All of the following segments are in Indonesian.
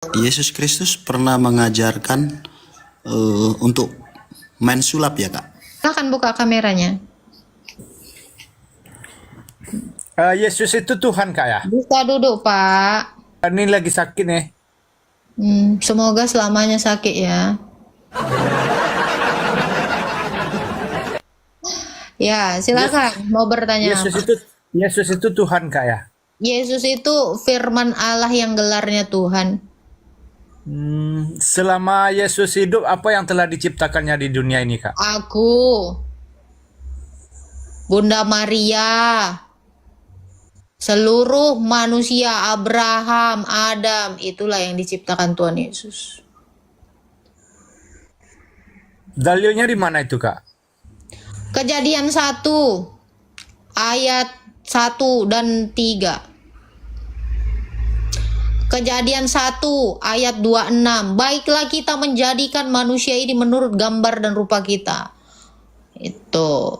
Yesus Kristus pernah mengajarkan untuk main sulap ya Kak? Silakan buka kameranya. Yesus itu Tuhan Kak ya? Bisa duduk Pak. Ini lagi sakit nih. Semoga selamanya sakit ya. Ya silakan mau bertanya apa? Yesus itu Tuhan Kak ya? Yesus itu firman Allah yang gelarnya Tuhan. Selama Yesus hidup, apa yang telah diciptakannya di dunia ini Kak? Aku, Bunda Maria, seluruh manusia, Abraham, Adam, itulah yang diciptakan Tuhan Yesus. Dalilnya di mana itu Kak? Kejadian 1 ayat 1 dan 3. Kejadian 1 ayat 26. Baiklah kita menjadikan manusia ini menurut gambar dan rupa kita. Itu.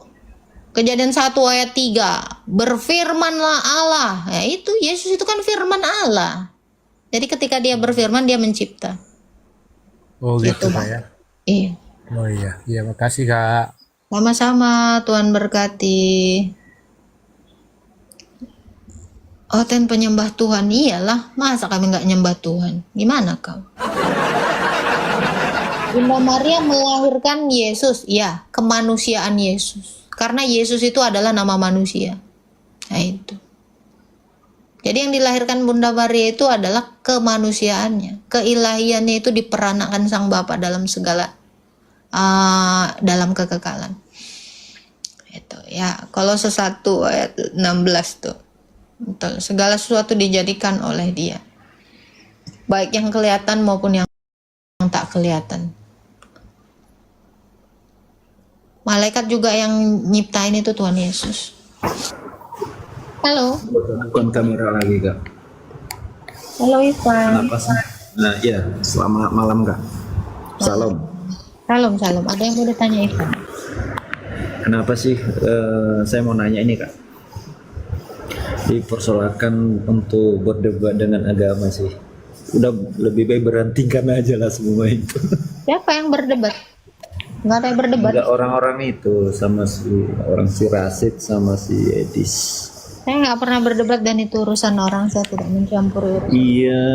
Kejadian 1 ayat 3. Berfirmanlah Allah. Ya itu, Yesus itu kan firman Allah. Jadi ketika dia berfirman, dia mencipta. Oh gitu Itu, Kak ya? Iya. Oh iya, iya makasih Kak. Sama-sama, Tuhan berkati. Oh, penyembah Tuhan, iyalah. Masa kami nggak nyembah Tuhan? Gimana kau? Bunda Maria melahirkan Yesus, ya, kemanusiaan Yesus. Karena Yesus itu adalah nama manusia. Nah itu. Jadi yang dilahirkan Bunda Maria itu adalah kemanusiaannya. Keilahiannya itu diperanakan Sang Bapa dalam segala, dalam kekekalan. Itu ya, Kolose 1 ayat 16 tuh. Betul. Segala sesuatu dijadikan oleh Dia, baik yang kelihatan maupun yang tak kelihatan. Malaikat juga yang nyiptain itu Tuhan Yesus. Halo. Bukan kamera lagi Kak. Halo Ivan. Kenapa sih? Nah iya, selamat malam Kak. Salam. Salam. Ada yang mau ditanya Ivan? Kenapa sih saya mau nanya ini Kak? Dipersoalkan untuk berdebat dengan agama sih. Udah lebih baik berhentikan aja lah semua itu. Siapa yang berdebat? Nggak ada yang berdebat. Enggak orang-orang itu sama si Rasid sama si Edis. Saya nggak pernah berdebat dan itu urusan orang, saya tidak mencampuri urusan. Iya,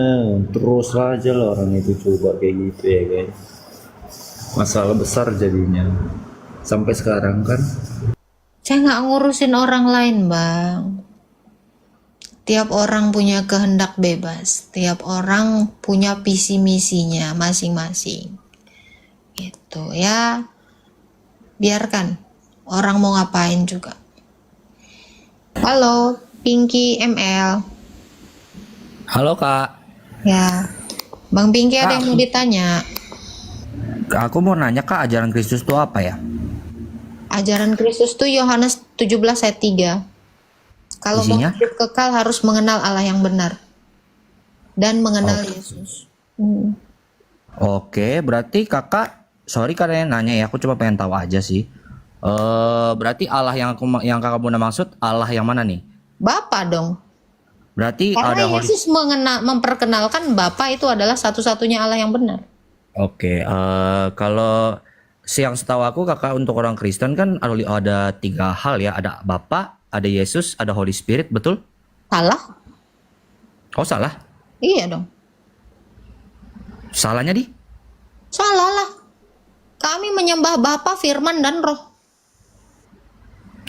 terus aja lah orang itu coba kayak gitu ya guys. Masalah besar jadinya. Sampai sekarang kan. Saya nggak ngurusin orang lain, Bang. Tiap orang punya kehendak bebas. Tiap orang punya visi misinya masing-masing. Gitu ya. Biarkan. Orang mau ngapain juga. Halo, Pinky ML. Halo Kak. Ya. Bang Pinky ada yang mau ditanya. Aku mau nanya Kak, ajaran Kristus itu apa ya? Ajaran Kristus itu Yohanes 17 ayat 3. Kalau mau Isinya? hidup kekal harus mengenal Allah yang benar dan mengenal Yesus. Oke, berarti Kakak, sorry karena nanya ya, aku cuma pengen tahu aja sih. Berarti Allah yang Kakak Bunda maksud Allah yang mana nih? Bapa dong. Berarti ada Karena Yesus memperkenalkan Bapa itu adalah satu-satunya Allah yang benar. Oke, kalau yang setahu aku Kakak untuk orang Kristen kan ada 3 hal ya, ada Bapa, ada Yesus, ada Holy Spirit, betul? Salah? Oh salah? Iya dong. Salahnya di? Salah lah. Kami menyembah Bapa, Firman, dan Roh.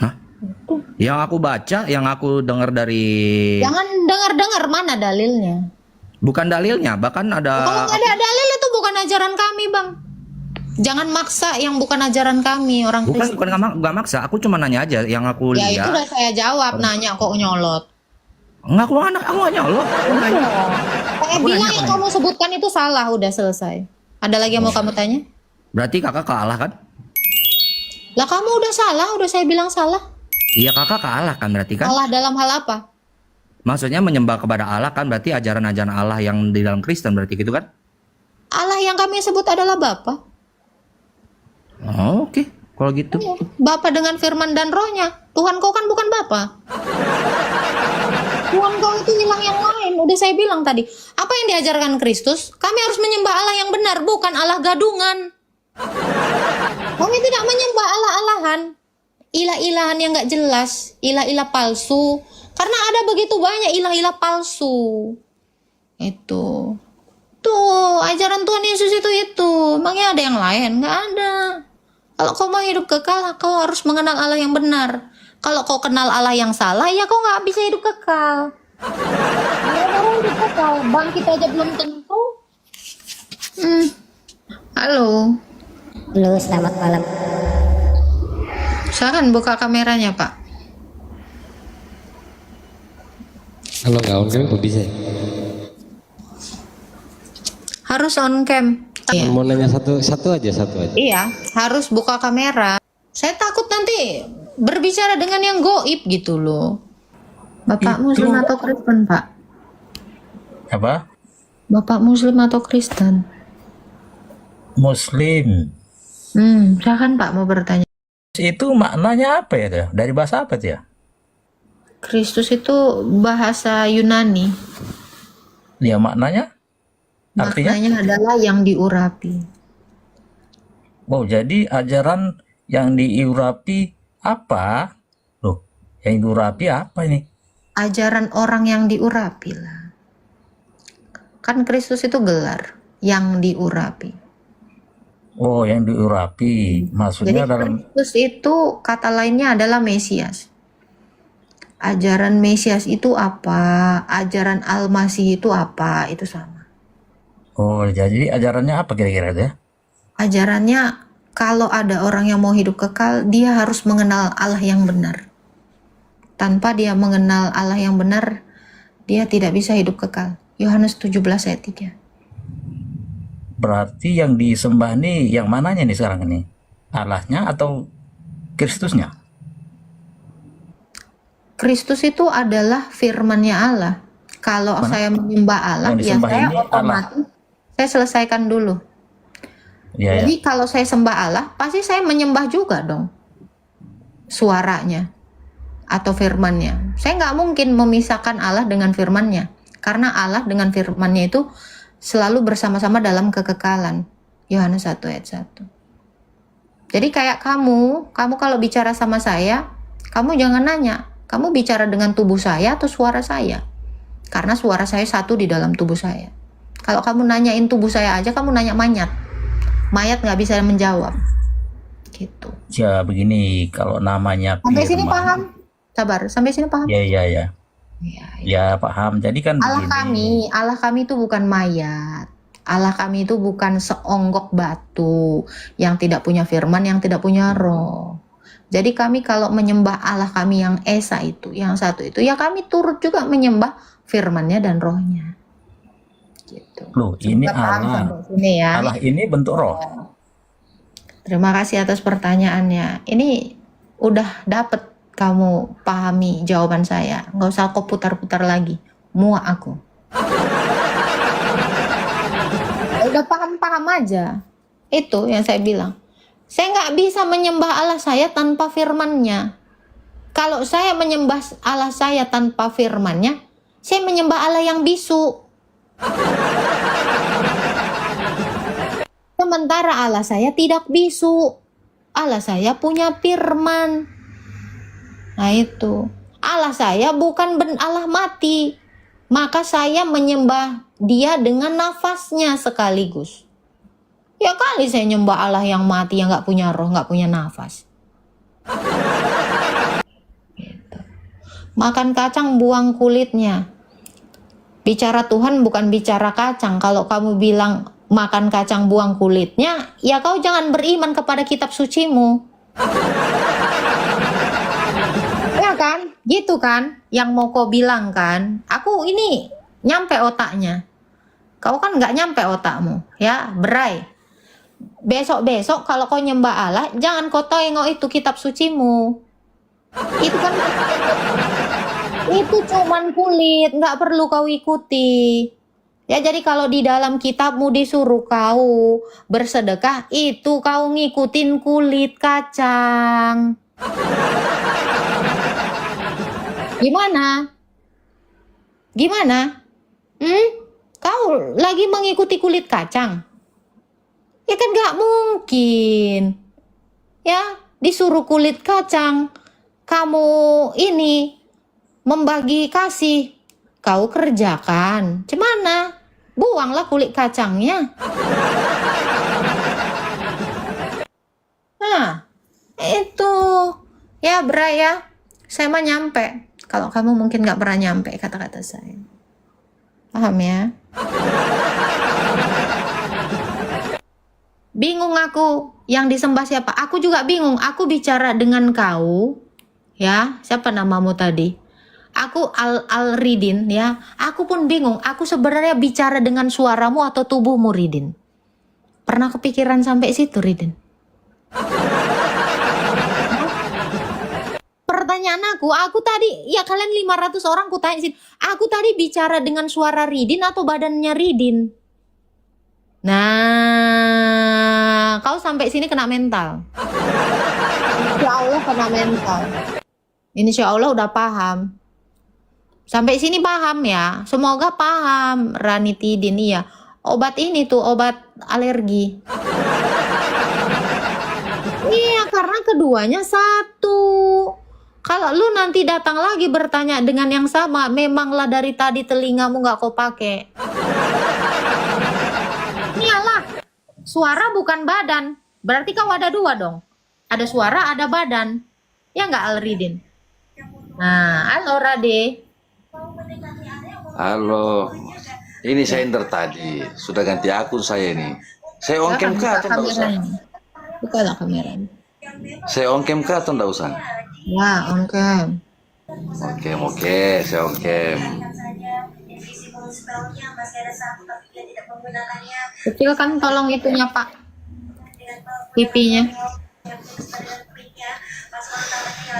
Hah? Yang aku baca, yang aku dengar dari... Jangan dengar-dengar, mana dalilnya? Bukan dalilnya, bahkan ada... Kalau nggak ada dalil itu bukan ajaran kami, Bang. Jangan maksa yang bukan ajaran kami, orang Kristen. Bukan nggak maksa, aku cuma nanya aja yang aku Ya itu lihat. udah saya jawab, nanya kok nyolot. Enggak, aku nggak nyolot. Aku nanya. Saya bilang yang kamu sebutkan itu salah, udah selesai. Ada lagi yang mau kamu tanya? Berarti kakak kalah kan? Lah kamu udah salah, udah saya bilang salah. Iya kakak kalah kan berarti kan? Salah dalam hal apa? Maksudnya menyembah kepada Allah kan berarti ajaran-ajaran Allah yang di dalam Kristen berarti gitu kan? Allah yang kami sebut adalah Bapa. Oh, oke. Kalau gitu. Bapa dengan firman dan rohnya. Tuhan kau kan bukan Bapa. Tuhan kau itu hilang yang lain. Udah saya bilang tadi. Apa yang diajarkan Kristus? Kami harus menyembah Allah yang benar, bukan Allah gadungan. Kami tidak menyembah Allah-alahan. Ilah-ilahan yang gak jelas. Ilah-ilah palsu. Karena ada begitu banyak ilah-ilah palsu. Itu. Tuh, ajaran Tuhan Yesus itu. Emangnya ada yang lain? Gak ada. Kalau kau mau hidup kekal, kau harus mengenal Allah yang benar. Kalau kau kenal Allah yang salah, ya kau gak bisa hidup kekal. Orang hidup kekal, bangkit aja belum tentu. Halo. Halo, selamat malam. Silakan buka kameranya, Pak. Kalau nggak on cam kok bisa? Harus on cam. Iya. Mau nanya satu aja. Iya, harus buka kamera. Saya takut nanti berbicara dengan yang goib gitu loh. Bapak Muslim atau Kristen, Pak? Apa? Bapak Muslim atau Kristen? Muslim. Silakan Pak mau bertanya. Itu maknanya apa ya? Tuh? Dari bahasa apa tuh ya? Kristus itu bahasa Yunani. Ya maknanya? Artinya? Maknanya adalah yang diurapi. Oh, jadi ajaran yang diurapi apa? Loh, yang diurapi apa ini? Ajaran orang yang diurapi lah. Kan Kristus itu gelar yang diurapi. Oh, yang diurapi. Maksudnya Jadi dalam Kristus itu kata lainnya adalah Mesias. Ajaran Mesias itu apa? Ajaran Al-Masih itu apa? Itu sama. Oh, jadi ajarannya apa kira-kira tuh ya? Ajarannya kalau ada orang yang mau hidup kekal, dia harus mengenal Allah yang benar. Tanpa dia mengenal Allah yang benar, dia tidak bisa hidup kekal. Yohanes 17 ayat 3. Berarti yang disembah nih yang mananya nih sekarang ini? Allahnya atau Kristusnya? Kristus itu adalah firman-Nya Allah. Kalau saya menyembah Allah, Yang ya disembah saya ini otomatis saya selesaikan dulu. Ya, Jadi kalau saya sembah Allah, pasti saya menyembah juga dong suaranya atau firman-Nya. Saya nggak mungkin memisahkan Allah dengan firman-Nya. Karena Allah dengan firman-Nya itu selalu bersama-sama dalam kekekalan. Yohanes 1 ayat 1. Jadi kayak kamu kalau bicara sama saya, kamu jangan nanya, kamu bicara dengan tubuh saya atau suara saya? Karena suara saya satu di dalam tubuh saya. Kalau kamu nanyain tubuh saya aja, kamu nanya mayat. Mayat nggak bisa menjawab. Gitu. ya begini, kalau namanya Sampai sini firman. paham? Sabar, sampai sini paham? Ya. Ya, Ya, paham. Jadi kan begini. Allah kami itu bukan mayat. Allah kami itu bukan seonggok batu yang tidak punya firman, yang tidak punya roh. Jadi kami kalau menyembah Allah kami yang esa itu, yang satu itu, ya kami turut juga menyembah firman-Nya dan rohnya. Gitu. Loh, ini Semoga paham Allah. sampai sini ya. Allah ini bentuk roh. Terima kasih atas pertanyaannya. Ini udah dapet kamu pahami jawaban saya. Nggak usah kau putar-putar lagi. Muak aku. Udah paham-paham aja. Itu yang saya bilang. Saya nggak bisa menyembah Allah saya tanpa firman-Nya. Kalau saya menyembah Allah saya tanpa firman-Nya, saya menyembah Allah yang bisu. Sementara Allah saya tidak bisu. Allah saya punya firman. Nah itu. Allah saya bukan Allah mati. Maka saya menyembah dia dengan nafasnya sekaligus. Ya kali saya nyembah Allah yang mati, yang gak punya roh, gak punya nafas. Gitu. Makan kacang, buang kulitnya. Bicara Tuhan bukan bicara kacang. Kalau kamu bilang makan kacang buang kulitnya, ya kau jangan beriman kepada kitab sucimu. Ya kan? Gitu kan? Yang mau kau bilang kan? Aku ini nyampe otaknya. Kau kan nggak nyampe otakmu. Ya, berai. Besok-besok kalau kau nyembah Allah, jangan kau tengok itu kitab sucimu. Itu kan itu cuman kulit, nggak perlu kau ikuti. Ya jadi kalau di dalam kitabmu disuruh kau bersedekah, itu kau ngikutin kulit kacang. Gimana? Gimana? Kau lagi mengikuti kulit kacang? Ya kan gak mungkin. Ya, disuruh kulit kacang. Kamu ini membagi kasih. Kau kerjakan. Cemana? Buanglah kulit kacangnya. Nah, itu. Ya, Bra ya. Saya mah nyampe. Kalau kamu mungkin gak pernah nyampe kata-kata saya. Paham ya? Bingung aku, yang disembah siapa? Aku juga bingung. Aku bicara dengan kau, ya. Siapa namamu tadi? Aku Ridin, ya. Aku pun bingung. Aku sebenarnya bicara dengan suaramu atau tubuhmu, Ridin? Pernah kepikiran sampai situ, Ridin? Pertanyaan aku tadi, ya kalian 500 orang ku tanya sih. Aku tadi bicara dengan suara Ridin atau badannya Ridin? Nah, kau sampai sini kena mental. Insya Allah kena mental. Insya Allah udah paham. Sampai sini paham ya. Semoga paham ranitidin iya. Obat ini tuh obat alergi. Iya, karena keduanya satu. Kalau lu nanti datang lagi bertanya dengan yang sama, memanglah dari tadi telingamu nggak kau pakai. Iyalah, suara bukan badan. Berarti kau ada dua dong. Ada suara, ada badan. Ya nggak, Alridin? Nah, halo Rade. Halo, ini saya Ender tadi. Sudah ganti akun saya ini. Saya ongkem kah atau enggak usah? Bukalah kameranya. Saya ongkem kah atau enggak usah? Ya, ongkem. Oke, saya ongkem. Kecilkan tolong itunya Pak. Pipinya.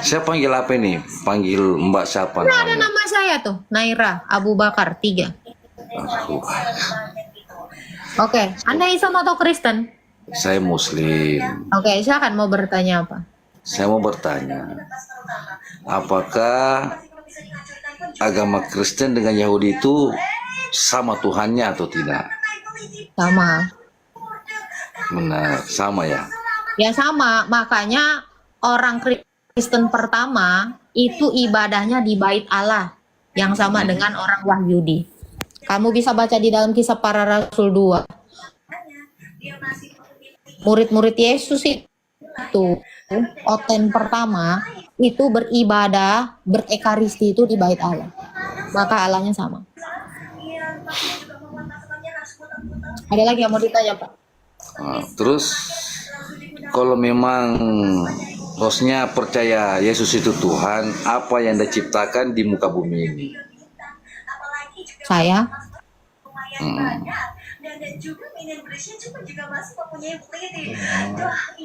Saya panggil apa ini? Panggil Mbak siapa Nah, ada namanya? nama saya tuh, Naira Abu Bakar 3. Aku. Oke, Anda Islam atau Kristen? Saya Muslim. Oke, silakan mau bertanya apa? Saya mau bertanya, apakah agama Kristen dengan Yahudi itu sama Tuhannya atau tidak? Sama. Benar, sama ya. Ya sama, makanya orang Kristen pertama itu ibadahnya di Bait Allah yang sama dengan orang Wahyudi. Kamu bisa baca di dalam Kisah Para Rasul 2. Murid-murid Yesus itu oten pertama itu beribadah, berekaristi itu di Bait Allah. Maka Allahnya sama. Ada lagi yang mau ditanya, Pak? Nah, terus kalau memang hostnya percaya Yesus itu Tuhan, apa yang Anda ciptakan di muka bumi ini? Saya?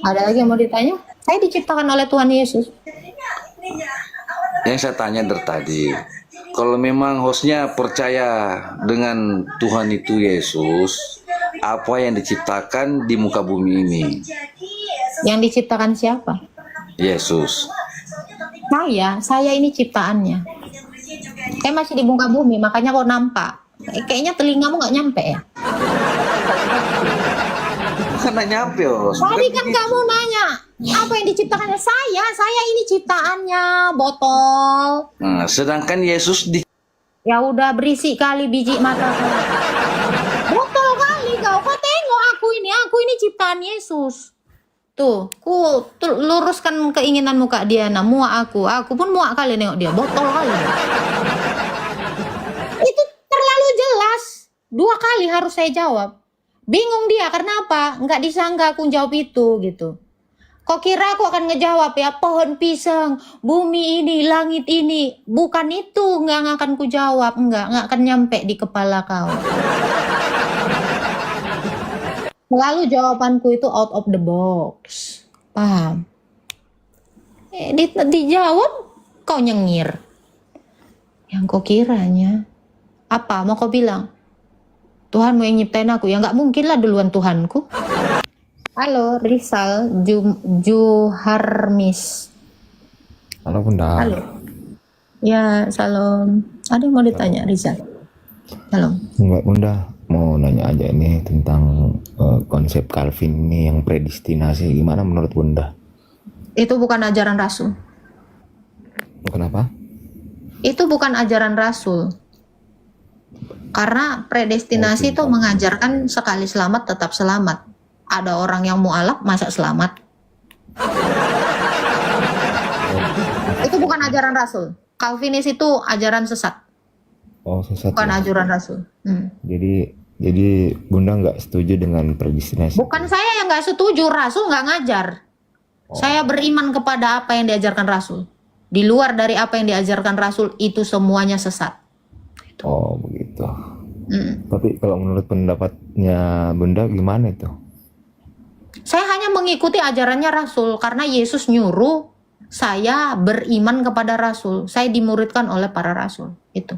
Ada lagi yang mau ditanya? Saya diciptakan oleh Tuhan Yesus. Yang saya tanya dari tadi, kalau memang hostnya percaya dengan Tuhan itu Yesus, apa yang diciptakan di muka bumi ini? Yang diciptakan siapa? Yesus. Saya ini ciptaannya. Saya masih di muka bumi, makanya kok nampak. Kayaknya telingamu nggak nyampe ya? Karena nyampe, host. Tadi kan kamu nanya, apa yang diciptakannya? Saya ini ciptaannya, botol. Nah, sedangkan Yesus di Ya udah berisik kali biji mata kau. Botol kali kau tengok aku ini ciptaan Yesus. Tuh, luruskan keinginanmu Kak Diana, muak aku pun muak kali nengok dia, botol kali. Itu terlalu jelas, 2 kali harus saya jawab. Bingung dia, karena apa? Nggak disangka aku jawab itu gitu. Kok kira aku akan ngejawab ya pohon pisang, bumi ini, langit ini? Bukan itu, nggak akan ku jawab, nggak akan nyampe di kepala kau. Selalu jawabanku itu out of the box, paham? Dijawab kau nyengir. Yang kau kiranya apa? Mau kau bilang Tuhan mau yang nyiptain aku? Ya nggak mungkin lah duluan Tuhanku. Halo Rizal Juharmis. Halo Bunda. Halo. Ya, salam. Ada yang mau ditanya, Rizal? Salam. Enggak, Bunda, mau nanya aja ini tentang konsep Calvin ini yang predestinasi, gimana menurut Bunda? Itu bukan ajaran Rasul. Kenapa? Itu bukan ajaran Rasul. Karena predestinasi itu mengajarkan sekali selamat tetap selamat. Ada orang yang mualaf masa selamat. Itu bukan ajaran Rasul. Calvinis itu ajaran sesat, Oh, sesat bukan ya? ajaran Rasul. Jadi Bunda nggak setuju dengan predestinasi? Bukan saya yang nggak setuju, Rasul nggak ngajar. Saya beriman kepada apa yang diajarkan Rasul. Di luar dari apa yang diajarkan Rasul itu semuanya sesat. Oh, begitu. Tapi kalau menurut pendapatnya Bunda gimana itu? Saya hanya mengikuti ajarannya Rasul karena Yesus nyuruh saya beriman kepada Rasul. Saya dimuridkan oleh para Rasul. Itu.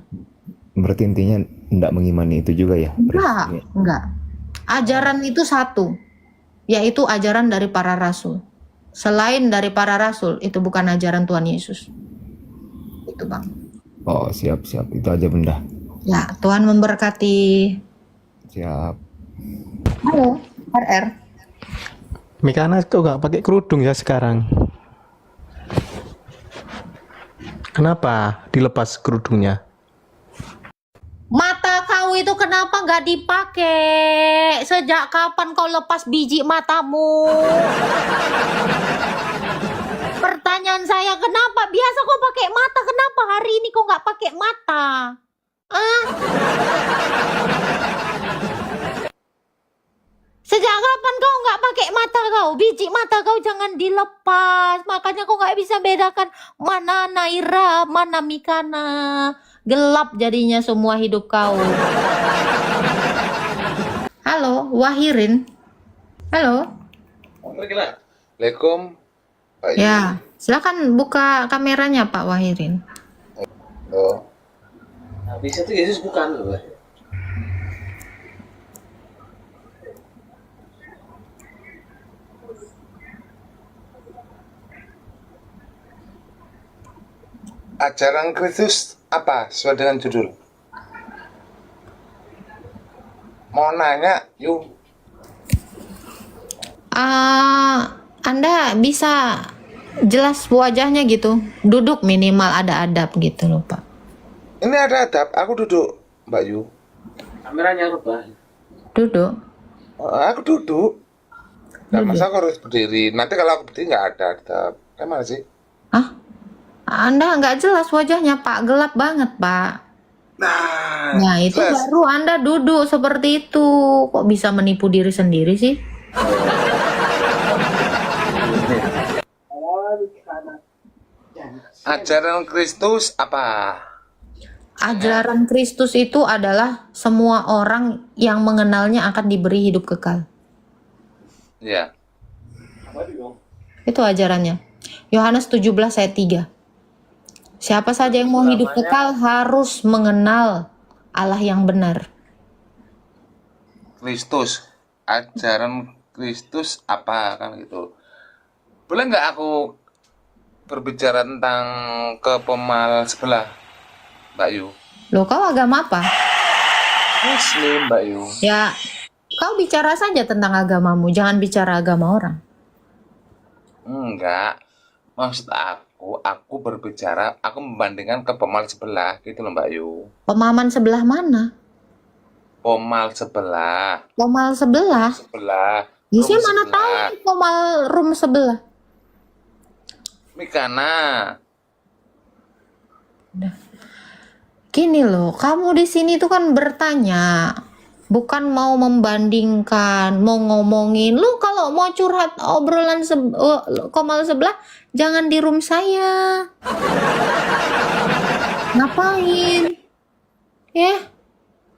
Berarti intinya tidak mengimani itu juga ya? Enggak. Ajaran itu satu, yaitu ajaran dari para Rasul. Selain dari para Rasul, itu bukan ajaran Tuhan Yesus. Itu Bang. Oh, siap. Itu aja Bunda. Ya, Tuhan memberkati. Siap. Halo, RR. Mikana kok nggak pakai kerudung ya sekarang? Kenapa dilepas kerudungnya? Mata kau itu kenapa nggak dipakai? Sejak kapan kau lepas biji matamu? Pertanyaan saya, kenapa? Biasa kau pakai mata, kenapa hari ini kau nggak pakai mata? Sejak kapan kau nggak pakai mata kau? Biji mata kau jangan dilepas. Makanya kau nggak bisa bedakan mana Naira, mana Mikana. Gelap jadinya semua hidup kau. Halo, Wahirin. Halo. Assalamualaikum. Pak Ya, silakan buka kameranya Pak Wahirin. Oh. Bisa tuh Yesus bukan loh. Ajaran Kristus apa sesuai dengan judul? Mau nanya, yuk. Anda bisa jelas wajahnya gitu. Duduk minimal ada adab gitu loh Pak. Ini ada adab, aku duduk, Mbak Yu. Kameranya apa? Duduk. Aku duduk. Nah, masa aku harus berdiri? Nanti kalau aku berdiri nggak ada adab. Kayak mana sih? Hah? Anda nggak jelas wajahnya Pak, gelap banget Pak. Nah itu jelas. baru Anda duduk seperti itu. Kok bisa menipu diri sendiri sih? Ajaran Kristus apa? Ajaran Kristus itu adalah semua orang yang mengenalnya akan diberi hidup kekal. Ya. Itu ajarannya. Yohanes 17 ayat 3. Siapa saja yang mau hidup kekal harus mengenal Allah yang benar. Kristus. Ajaran Kristus apa kan gitu. Boleh nggak aku berbicara tentang kepemal sebelah, Mbak Yu? Loh, kau agama apa? Muslim, Mbak Yu. Ya, kau bicara saja tentang agamamu, jangan bicara agama orang. Enggak. Maksud aku berbicara, aku membandingkan kepemal sebelah gitu loh Mbak Yu. Pemahaman sebelah mana? Pemal sebelah. Pomal sebelah? Sebelah. Ya, saya Room mana sebelah. tahu pomal room sebelah. Mikana. Gini loh, kamu di sini tuh kan bertanya, bukan mau membandingkan, mau ngomongin. Lu kalau mau curhat obrolan komal sebelah, jangan di room saya. Ngapain? Ya.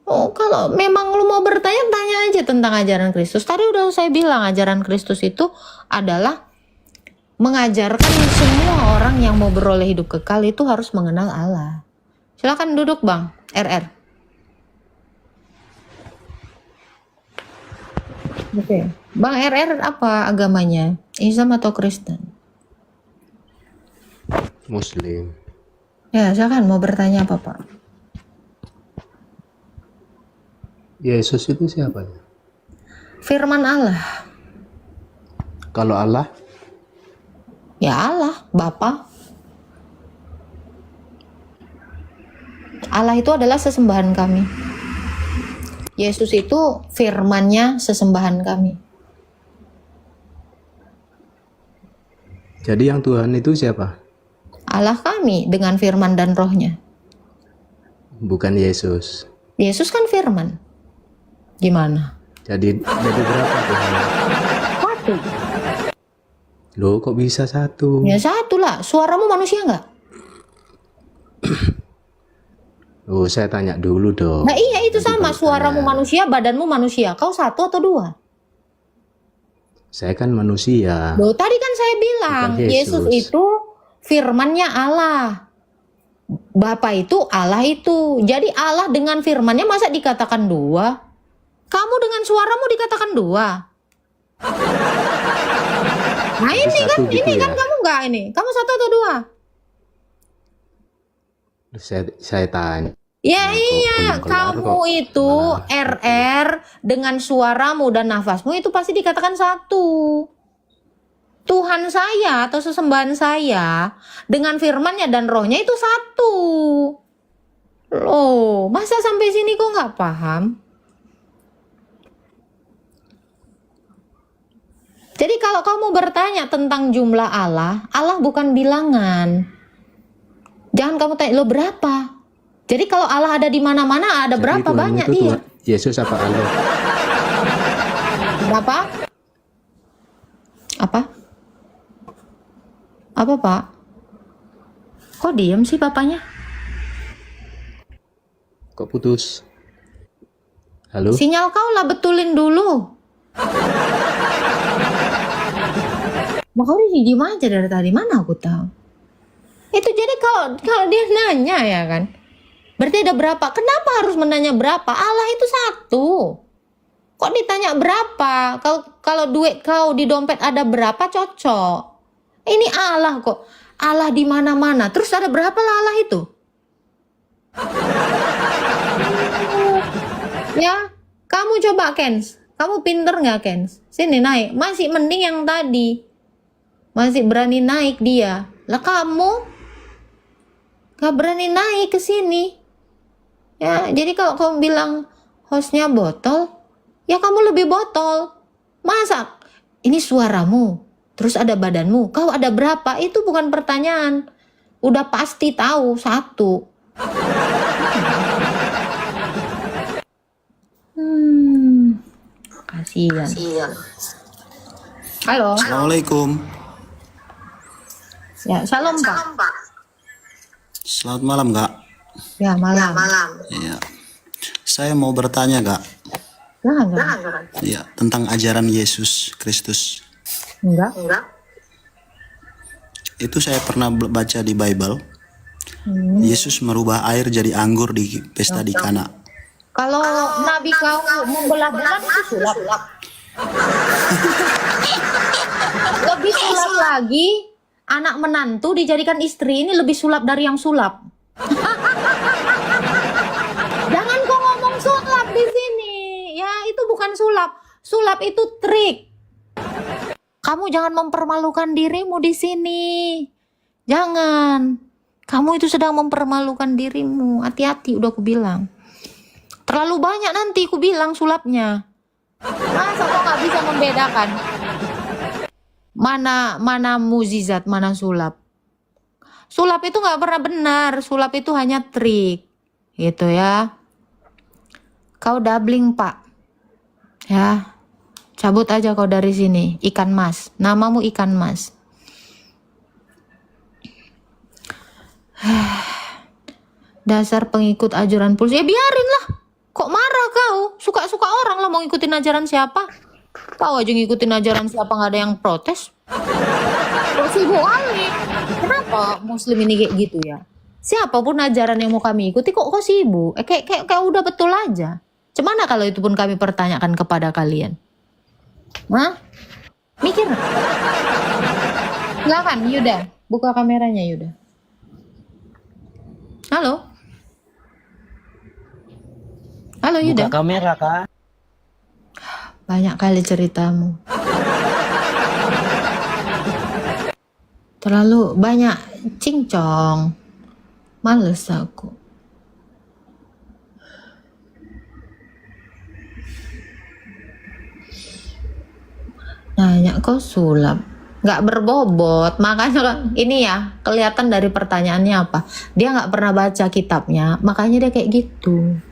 Oh, kalau memang lu mau bertanya, tanya aja tentang ajaran Kristus. Tadi udah saya bilang ajaran Kristus itu adalah mengajarkan semua orang yang mau beroleh hidup kekal itu harus mengenal Allah. Silakan duduk Bang, RR. Oke. Bang RR apa agamanya? Islam atau Kristen? Muslim. Ya, silakan mau bertanya apa, Pak? Yesus itu siapa ya? Firman Allah. Kalau Allah, Ya Allah, Bapa. Allah itu adalah sesembahan kami. Yesus itu firman-Nya sesembahan kami. jadi yang Tuhan itu siapa? Allah kami dengan firman dan rohnya. Bukan Yesus. Yesus kan firman. Gimana? Jadi berapa Tuhan? Satu. Loh, kok bisa satu? Ya satu lah. Suaramu manusia nggak? Oh, saya tanya dulu dong. Nah iya itu Nanti sama. kalau Suaramu tanya. manusia, badanmu manusia. Kau satu atau dua? Saya kan manusia. Loh tadi kan saya bilang Bukan Yesus Yesus. itu firman-Nya Allah. Bapa itu Allah itu. Jadi Allah dengan firman-Nya masa dikatakan dua? Kamu dengan suaramu dikatakan dua. Nah ini kan, satu gitu ini kan ya? kamu nggak ini. Kamu satu atau dua? Saya tanya. Ya Nah, kok iya, belum kelar kamu kok. itu Malah RR dengan suaramu dan nafasmu itu pasti dikatakan satu. Tuhan saya atau sesembahan saya dengan firman-Nya dan rohnya itu satu. Loh, masa sampai sini kok nggak paham? Jadi kalau kamu bertanya tentang jumlah Allah, Allah bukan bilangan. Jangan kamu tanya, lo berapa? Jadi kalau Allah ada di mana-mana, ada Jadi berapa Tuhan banyak itu dia? Tuhan Yesus apa Allah? Berapa? Apa? Apa, Pak? Kok diem sih papanya? Kok putus? Halo? Sinyal kau lah betulin dulu. Makanya diem aja dari tadi, mana aku tahu. Itu jadi kalau dia nanya ya kan. Berarti ada berapa? Kenapa harus menanya berapa? Allah itu satu. Kok ditanya berapa? Kalau duit kau di dompet ada berapa cocok. Ini Allah kok. Allah di mana-mana. Terus ada berapa lah Allah itu? Ya, kamu coba Kens. Kamu pinter nggak Kens? Sini naik. Masih mending yang tadi. Masih berani naik dia. Lah kamu gak berani naik ke sini. Ya, jadi kalau kamu bilang hostnya botol, ya kamu lebih botol. Masa ini suaramu, terus ada badanmu, kau ada berapa? Itu bukan pertanyaan. Udah pasti tahu satu. Kasihan. Halo. Assalamualaikum. Ya, salam Pak. Selamat malam, Kak. Ya, malam. Iya. Saya mau bertanya, Kak. Jangan. Iya, tentang ajaran Yesus Kristus. Enggak. Itu saya pernah baca di Bible. Yesus merubah air jadi anggur di pesta di Kana. Kalau Nabi kau membelah bulan itu sulap. Lebih sulap lagi, anak menantu dijadikan istri ini lebih sulap dari yang sulap. Jangan kau ngomong sulap di sini. Ya, itu bukan sulap. Sulap itu trik. Kamu jangan mempermalukan dirimu di sini. Jangan. Kamu itu sedang mempermalukan dirimu. Hati-hati, udah aku bilang. Terlalu banyak nanti aku bilang sulapnya. Masa kau nggak bisa membedakan? Mana mukjizat, mana sulap? Sulap itu nggak pernah benar. Sulap itu hanya trik, gitu ya. Kau doubling Pak, ya. Cabut aja kau dari sini. Ikan mas, namamu ikan mas. Dasar pengikut ajaran Paulus. Ya biarin lah. Kok marah kau? Suka-suka orang lah mau ngikutin ajaran siapa. Kau aja ngikutin ajaran siapa nggak ada yang protes. Kok sibuk kali. Kenapa muslim ini kayak gitu ya? Siapapun ajaran yang mau kami ikuti kok sibuk. Kayak udah betul aja. Cemana kalau itu pun kami pertanyakan kepada kalian? Hah? Mikir. Silakan Yuda. Buka kameranya Yuda. Halo? Halo Yuda? kamera kak. Banyak kali ceritamu. Terlalu banyak cincong. Males aku. Nanya kok sulap. Nggak berbobot. Makanya ini ya kelihatan dari pertanyaannya apa. Dia nggak pernah baca kitabnya. Makanya dia kayak gitu.